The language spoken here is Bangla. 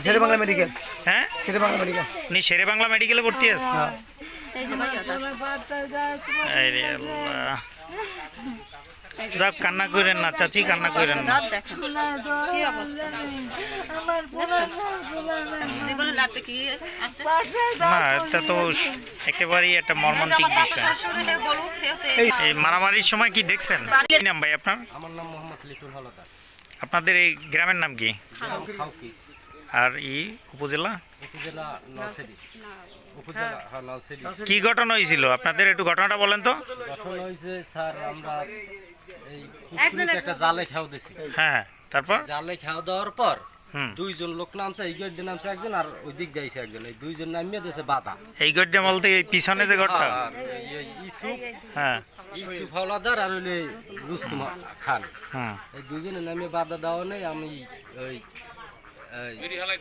শেরেবাংলা মেডিকেল। হ্যাঁ শেরেবাংলা মেডিকেল। উনি শেরেবাংলা মেডিকেলে ভর্তি আছে। হ্যাঁ। আরে আল্লাহ, যাক কান্না করেন না চাচি, কান্না করেন না। না এটা তো একেবারেই একটা মর্মান্তিক বিষয়। এই মারামারির সময় কি দেখছেন? কি নাম ভাই আপনার? আমার নাম মোহাম্মদ লিটুল হলদার। আপনাদের এই গ্রামের নাম কি? খাউকি আর উপজেলা? উপজেলা নলছিটি। উপজেলা হ্যাঁ নলছিটি। কি ঘটনা হয়েছিল আপনাদের, একটু ঘটনাটা বলেন তো। গঠন হয়েছে স্যার, আমরা এই পুকুরিতে একটা জালে খাওয়া দিছি। হ্যাঁ তারপর? জালে খাওয়া দেওয়ার পর হুম, দুইজন লোক নামছে, এই গেট দিয়ে নামছে একজন আর ওই দিক গাইছে একজন। এই দুইজন নামিয়ে দিয়েছে বাধা। এই গড্ডা বলতে এই পিছনে যে ঘরটা? হ্যাঁ ইসুফ হলদার আর হইলে রুস্তম খান, হ্যাঁ। এই দুইজনে নামিয়ে বাধা দেওয়া নেই। আমি ওই